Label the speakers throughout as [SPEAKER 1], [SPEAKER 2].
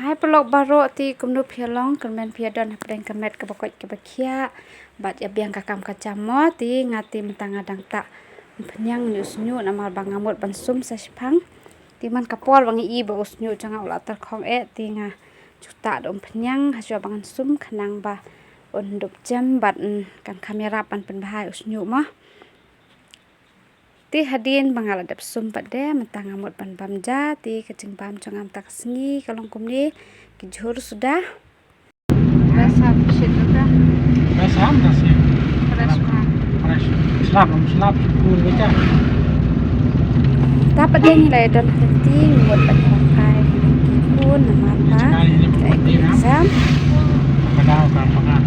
[SPEAKER 1] hai pelok baro ti kumnu phialong kemen phiadon hapdeng kemet kebokot kebakia bat ya biang kakam kacamo ti ngati mentang adang tak penyang nyusnyu namal bangamut bansum sashpang ti man kapol wangi i ba usnyu changa ula tar khong ti nga juta dom penyang haswa bangan sum khanang ba undup jam bat kan kamera pan penbahai usnyu mah ti hadin bangal adap sum pade mentang amut pan bamja ti kecing pam chongam tak sengi kalong kumni kijur sudah rasa shit sudah
[SPEAKER 2] Rasa apa sih?
[SPEAKER 1] fresh
[SPEAKER 2] Selap syukur baca.
[SPEAKER 1] Ta padeng lai don penting buat pakai pun nama apa exam
[SPEAKER 2] Padahal kampangan.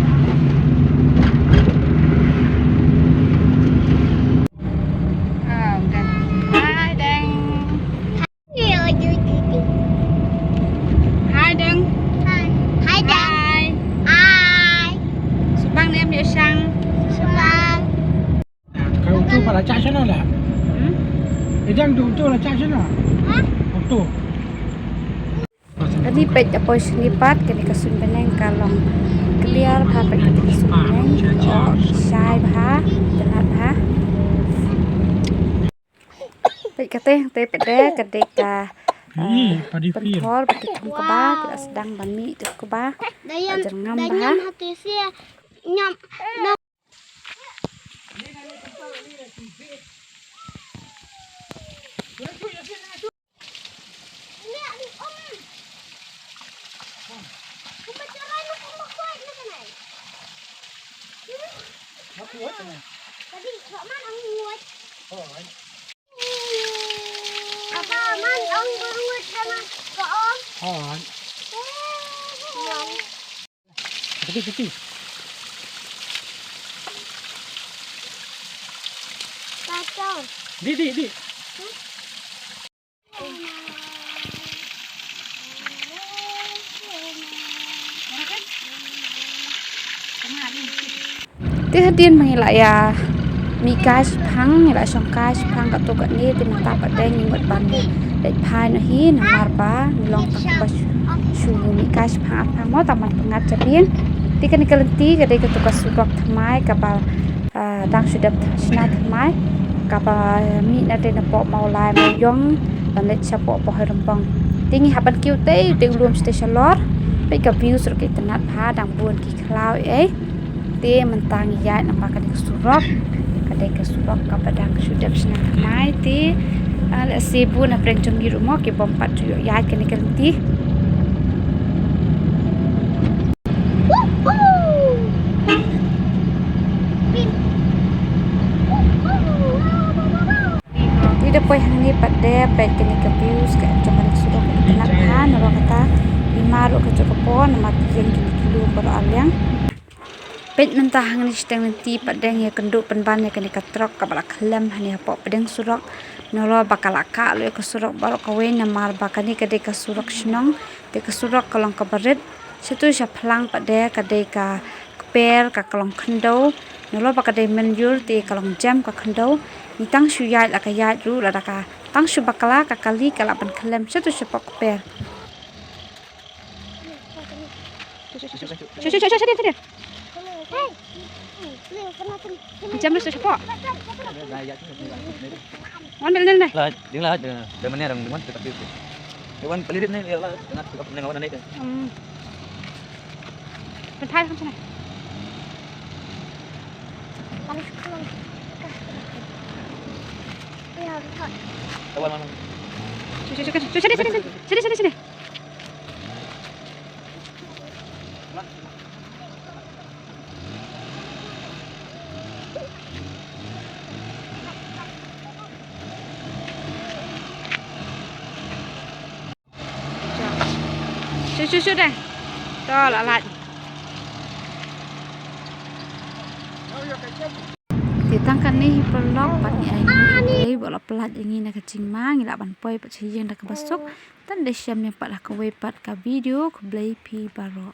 [SPEAKER 2] Pada cak sana lah. Ejang tu lah cak sana. Tu.
[SPEAKER 1] Tadi pet apa selipat kini kasun beneng kalong clear ha pet kini kasun beneng oh sai bah tenat ha pet kate te pet de kadek ka pentor pet tum ke ba kita sedang bami tu ke ba jengam bah
[SPEAKER 3] nyam apa man ông buat sama kau
[SPEAKER 2] Kecil.
[SPEAKER 3] kacau
[SPEAKER 2] Di.
[SPEAKER 1] ti hadin mengilak ya Mika Shpang ngilak songkai Shpang kat tu kat ni ti mata padeng ngimut ban dek pai no hi namar ba ngilong tak ba shu Mika Shpang apa mo taman pengat jabin ti kan kelenti kadai ke tukas surok thamai kapal dang sudap sna thamai kapal mi na de na po mau lai mau yong ban let chapo po rempong tingi haban kiu te te ulum station lor pe ka view sur ke tanat pha dang buon ki khlau ti mentang ya nampak kadai surok kapadang sudap sna thamai ti ala sibu na preng chom biru mo ke bompat tu ya kene kelenti Poi hang ni pada pet kini ke views ke cuma sudah kenak han orang kata lima ro ke cokopon mat yang kilo ber alyang pet mentah hang ni steng nanti padeng ya kenduk penban ya kini katrok kabala klem hani apa pedeng surok nolo bakalaka lo ke surok baro kawe namar bakani kade ka surok snong de ke surok kalong ka baret situ sya phlang pade kade ka per ka kalong khndo nolo bakade menjur te kalong jam ka khndo ni tang shu yai la ka yai ru la ka tang shu bakala ka kali kala ban klem situ sya pok per jam lu sya pok wan bel nai
[SPEAKER 4] lah ding lah de mana orang dengan tetap itu wan pelirit ni lah nak tetap dengan orang ni kan
[SPEAKER 1] เป็นไทยครับใช่ไหม
[SPEAKER 4] kawan mana
[SPEAKER 1] sini Sudah deh. Tuh lalat. Ditangkan nih pelok patni ai bola pelat ini nak kecing mang ila ban poi pat sijeng dak basuk tan de syam yang pat ka we pat ka video ka blai pi baro